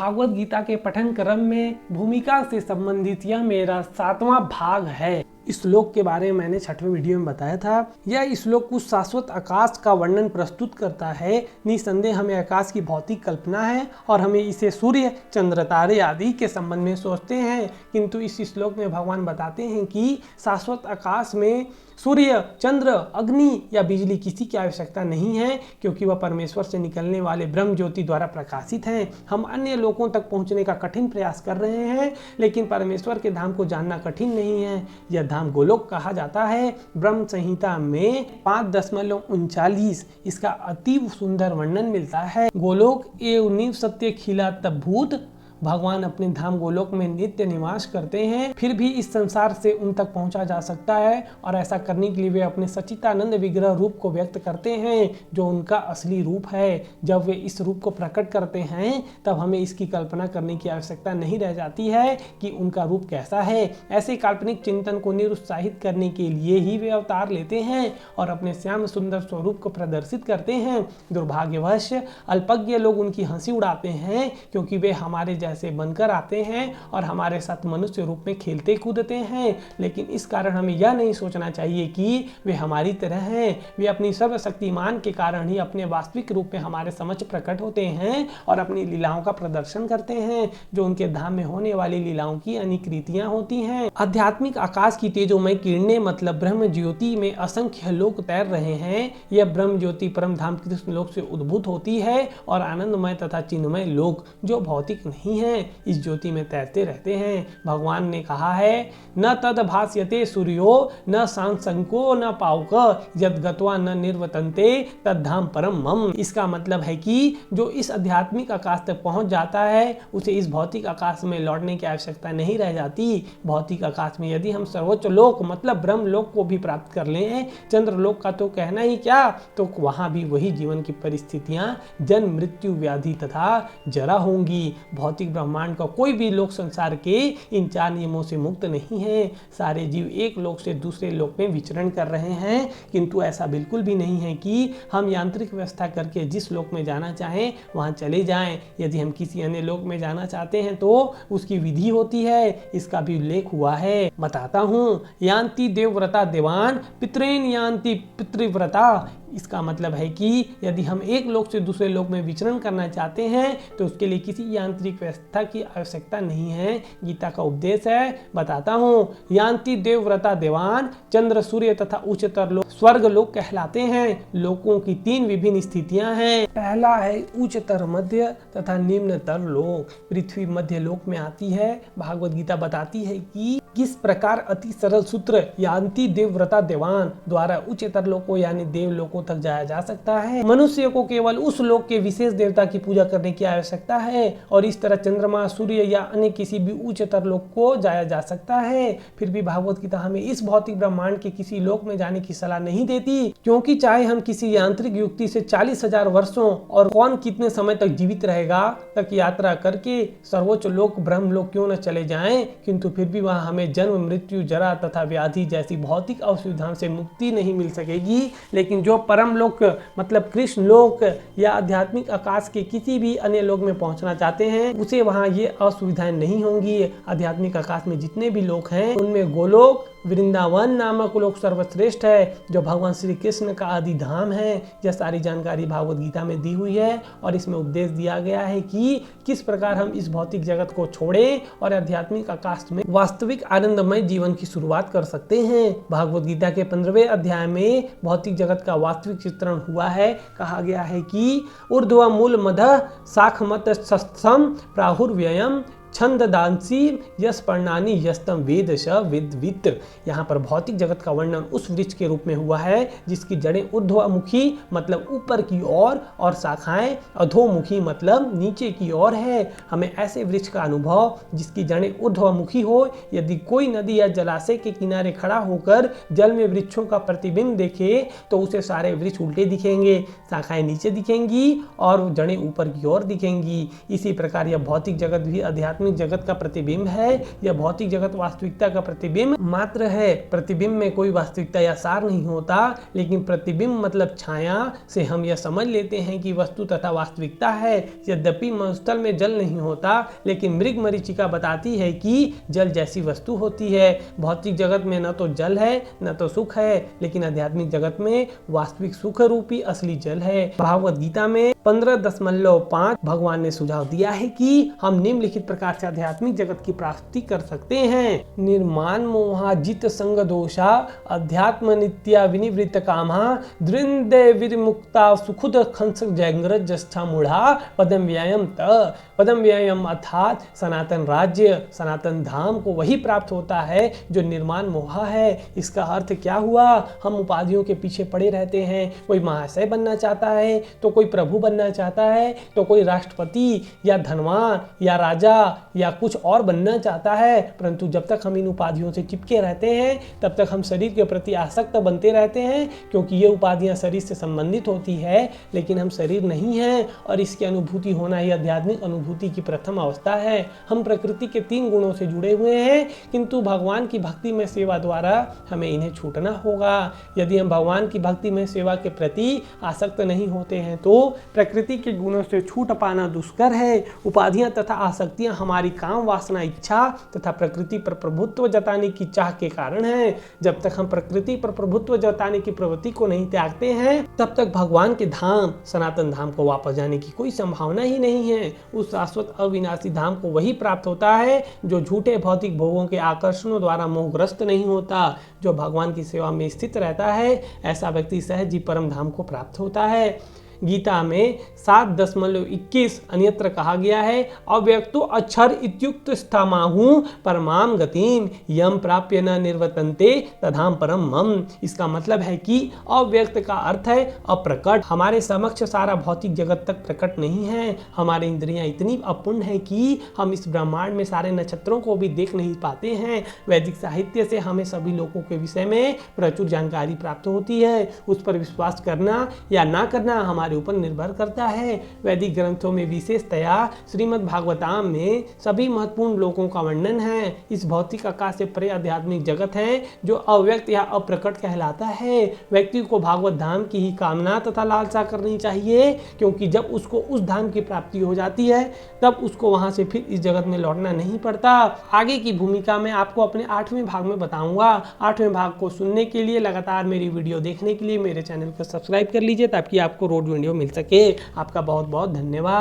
भागवत गीता के पठन क्रम में भूमिका से संबंधित यह मेरा 7वां भाग है। इस श्लोक के बारे में मैंने 6वें वीडियो में बताया था। यह श्लोक कुछ शाश्वत आकाश का वर्णन प्रस्तुत करता है। निसंदेह हमें आकाश की भौतिक कल्पना है और हमें इसे सूर्य, चंद्र, तारे आदि के संबंध में सोचते हैं, किंतु इस श्लोक में भगवान बताते हैं कि शाश्वत आकाश में सूर्य, चंद्र, अग्नि या बिजली किसी की आवश्यकता नहीं है, क्योंकि वह परमेश्वर से निकलने वाले ब्रह्म ज्योति द्वारा प्रकाशित हैं। हम अन्य लोकों तक पहुंचने का कठिन प्रयास कर रहे हैं, लेकिन परमेश्वर के धाम को जानना कठिन नहीं है। यह धाम गोलोक कहा जाता है। ब्रह्म संहिता में 5.39 इसका अति सुंदर वर्णन मिलता है। गोलोक एवं निव सत्य खिला तब भूत। भगवान अपने धाम गोलोक में नित्य निवास करते हैं, फिर भी इस संसार से उन तक पहुंचा जा सकता है, और ऐसा करने के लिए वे अपने सच्चिदानंद विग्रह रूप को व्यक्त करते हैं, जो उनका असली रूप है। जब वे इस रूप को प्रकट करते हैं तब हमें इसकी कल्पना करने की आवश्यकता नहीं रह जाती है कि उनका रूप कैसा है। ऐसे काल्पनिक चिंतन को निरुत्साहित करने के लिए ही वे अवतार लेते हैं और अपने श्याम सुंदर स्वरूप को प्रदर्शित करते हैं। दुर्भाग्यवश अल्पज्ञ लोग उनकी हंसी उड़ाते हैं, क्योंकि वे हमारे से बनकर आते हैं और हमारे साथ मनुष्य रूप में खेलते कूदते हैं, लेकिन इस कारण हमें यह नहीं सोचना चाहिए कि वे हमारी तरह हैं। वे अपनी सर्वशक्तिमान के कारण ही अपने वास्तविक रूप में हमारे समक्ष प्रकट होते हैं और अपनी लीलाओं का प्रदर्शन करते हैं, जो उनके धाम में होने वाली लीलाओं की अनिकृतियां होती हैं। आध्यात्मिक आकाश की तेजोमय किरणें मतलब ब्रह्म ज्योति में असंख्य लोक तैर रहे हैं। यह ब्रह्म ज्योति परम धाम कृष्ण लोक से उद्भूत होती है और आनंदमय तथा चिन्मय लोक जो भौतिक नहीं है इस ज्योति में तैरते रहते हैं। भगवान ने कहा है, न तद भास्यते सूर्यो न सांसंको न पावक यद गत्वा न निर्वतन्ते तद धाम परम मम। इसका मतलब है कि जो इस आध्यात्मिक आकाश तक पहुंच जाता है उसे इस भौतिक आकाश में लौटने की आवश्यकता नहीं रह जाती। भौतिक आकाश में यदि हम सर्वोच्च लोक मतलब ब्रह्म लोक को भी प्राप्त कर लें, चंद्र लोक का तो कहना ही क्या, तो वहां भी वही जीवन की परिस्थितियां जन्म, मृत्यु, व्याधि तथा जरा होंगी। भौतिक ब्रह्मांड का कोई भी लोक संसार के इन 4 नियमों से मुक्त नहीं है। सारे जीव एक लोक से दूसरे लोक में विचरण कर रहे हैं, किंतु ऐसा बिल्कुल भी नहीं है कि हम यांत्रिक व्यवस्था करके जिस लोक में जाना चाहें वहां चले जाएं। यदि हम किसी अन्य लोक में जाना चाहते हैं तो उसकी विधि होती है, इसका भी उल्लेख हुआ है। बताता हूँ, यान्ति देवव्रता देवान पितरेन यान्ति पितृव्रता। इसका मतलब है कि यदि हम एक लोक से दूसरे लोक में विचरण करना चाहते हैं तो उसके लिए किसी यांत्रिक व्यवस्था की आवश्यकता नहीं है। गीता का उपदेश है, बताता हूँ। यान्ति देवव्रता देवान, चंद्र, सूर्य तथा उच्चतर लोक स्वर्ग लोक कहलाते हैं। लोकों की 3 विभिन्न स्थितियां हैं। पहला है उच्चतर मध्य तथा निम्नतर लोक। पृथ्वी मध्य लोक में आती है। भागवत गीता बताती है कि किस प्रकार अति सरल सूत्र यान्ति देवव्रता देवान द्वारा उच्चतर लोकों यानी देव लोकों तक जाया जा सकता है। मनुष्य को केवल उस लोक के विशेष देवता की पूजा करने की आवश्यकता है और इस तरह चंद्रमा, सूर्य या अन्य किसी भी उच्चतर लोक को जाया जा सकता है। फिर भी भागवत गीता हमें इस भौतिक ब्रह्मांड के किसी लोक में जाने की सलाह नहीं देती, क्योंकि चाहे हम किसी यांत्रिक युक्ति से 40,000 वर्षों और कौन कितने समय तक जीवित रहेगा तक यात्रा करके सर्वोच्च लोक ब्रह्म लोक क्यों न चले जाएं, किंतु फिर भी वहां हमें जन्म, मृत्यु, जरा तथा व्याधि जैसी भौतिक असुविधाओं से मुक्ति नहीं मिल सकेगी। लेकिन जो परम लोक मतलब कृष्ण लोक या आध्यात्मिक आकाश के किसी भी अन्य लोक में पहुंचना चाहते हैं उसे वहां ये असुविधाएं नहीं होंगी। आध्यात्मिक आकाश में जितने भी लोक हैं उनमें गोलोक वृंदावन नामक लोक सर्वश्रेष्ठ है, जो भगवान श्री कृष्ण का आदि धाम है। यह सारी जानकारी भागवत गीता में दी हुई है और इसमें उपदेश दिया गया है कि किस प्रकार हम इस भौतिक जगत को छोड़ें और आध्यात्मिक आकाश में वास्तविक आनंदमय जीवन की शुरुआत कर सकते हैं। भागवत गीता के 15वें अध्याय में भौतिक जगत का वास्तविक चित्रण हुआ है। कहा गया है कि ऊर्ध्व मूल मदः शाखमत शस्त्रम प्राहुर्व्ययम छंद दांसी यश पर्णानी यस्तम वेद श विद्वित। यहाँ पर भौतिक जगत का वर्णन उस वृक्ष के रूप में हुआ है जिसकी जड़ें ऊर्ध्वमुखी मतलब ऊपर की ओर और शाखाएं अधोमुखी मतलब नीचे की ओर है। हमें ऐसे वृक्ष का अनुभव जिसकी जड़ें ऊर्ध्वमुखी हो। यदि कोई नदी या जलाशय के किनारे खड़ा होकर जल में वृक्षों का प्रतिबिंब देखे तो उसे सारे वृक्ष उल्टे दिखेंगे, शाखाएं नीचे दिखेंगी और जड़ें ऊपर की ओर दिखेंगी। इसी प्रकार यह भौतिक जगत भी अध्यात्म आध्यात्मिक जगत का प्रतिबिंब है या भौतिक जगत वास्तविकता का प्रतिबिंब मात्र है। प्रतिबिंब में कोई वास्तविकता या सार नहीं होता, लेकिन प्रतिबिंब मतलब छाया से हम यह समझ लेते हैं कि वस्तु तथा वास्तविकता है। यद्यपि मरुस्थल में जल नहीं होता, लेकिन मृग मरीचिका बताती है कि जल जैसी वस्तु होती है। भौतिक जगत में न तो जल है न तो सुख है, लेकिन आध्यात्मिक जगत में वास्तविक सुख रूपी असली जल है। भागवत गीता में 15.5 भगवान ने सुझाव दिया है कि हम निम्नलिखित प्रकार से आध्यात्मिक जगत की प्राप्ति कर सकते हैं। निर्माण मोहाजित संग दोषा अध्यात्म नित्या विनिवृत्त कामा दृंदे विमुक्ता सुखुद खंस जंग्रज जस्था मूढ़ा पदम व्यायम त पदम व्यायम अर्थात सनातन राज्य सनातन धाम को वही प्राप्त होता है जो निर्माण मोहा है। इसका अर्थ क्या हुआ? हम उपाधियों के पीछे पड़े रहते हैं। कोई महाशय बनना चाहता है तो कोई प्रभु बनना चाहता है तो कोई राष्ट्रपति या धनवान या राजा या कुछ और बनना चाहता है, परंतु जब तक हम इन उपाधियों से चिपके रहते हैं तब तक हम शरीर के प्रति आसक्त बनते रहते हैं, क्योंकि ये उपाधियां शरीर से संबंधित होती है, लेकिन हम शरीर नहीं हैं और इसकी अनुभूति होना ही आध्यात्मिक अनुभूति की प्रथम अवस्था है। हम प्रकृति के 3 गुणों से जुड़े हुए हैं, किंतु भगवान की भक्ति में सेवा द्वारा हमें इन्हें छूटना होगा। यदि हम भगवान की भक्ति में सेवा के प्रति आसक्त नहीं होते हैं तो प्रकृति के गुणों से छूट पाना दुष्कर है। उपाधियां तथा आसक्तियां हमारी काम वासना इच्छा तथा प्रकृति पर प्रभुत्व जताने की चाह के कारण है। जब तक हम प्रकृति पर प्रभुत्व जताने की प्रवृत्ति को नहीं त्यागते हैं तब तक भगवान के धाम सनातन धाम को वापस जाने की कोई संभावना ही नहीं है। उस शाश्वत अविनाशी धाम को वही प्राप्त होता है जो झूठे भौतिक भोगों के आकर्षणों द्वारा मोहग्रस्त नहीं होता। जो भगवान की सेवा में स्थित रहता है ऐसा व्यक्ति सहज ही परम धाम को प्राप्त होता है। गीता में 7.21 अन्यत्र कहा गया है, अव्यक्तो अक्षर इत्युक्त स्थामाहु परमाम गतिम यम प्राप्य न निर्वर्तन्ते तधाम परम मम। इसका मतलब है कि अव्यक्त का अर्थ है अप्रकट। हमारे समक्ष सारा भौतिक जगत तक प्रकट नहीं है। हमारी इंद्रियां इतनी अपूर्ण है कि हम इस ब्रह्मांड में सारे नक्षत्रों को भी देख नहीं पाते हैं। वैदिक साहित्य से हमें सभी लोगों के विषय में प्रचुर जानकारी प्राप्त होती है। उस पर विश्वास करना या ना करना हमारे ऊपर निर्भर करता है। वैदिक ग्रंथों में विशेषतया श्रीमद् भागवताम में सभी महत्वपूर्ण लोकों का वर्णन है। इस भौतिक आकाश से परे आध्यात्मिक जगत है जो अव्यक्त या अप्रकट कहलाता है। व्यक्ति को भागवत धाम की ही कामना तथा लालसा करनी चाहिए, क्योंकि जब उसको उस धाम की प्राप्ति हो जाती है तब उसको वहां से फिर इस जगत में लौटना नहीं पड़ता। आगे की भूमिका में आपको अपने 8वें भाग में बताऊंगा। 8वें भाग को सुनने के लिए लगातार मेरी वीडियो देखने के लिए मेरे चैनल को सब्सक्राइब कर लीजिए ताकि आपको रोज वीडियो मिल सके। आपका बहुत बहुत धन्यवाद।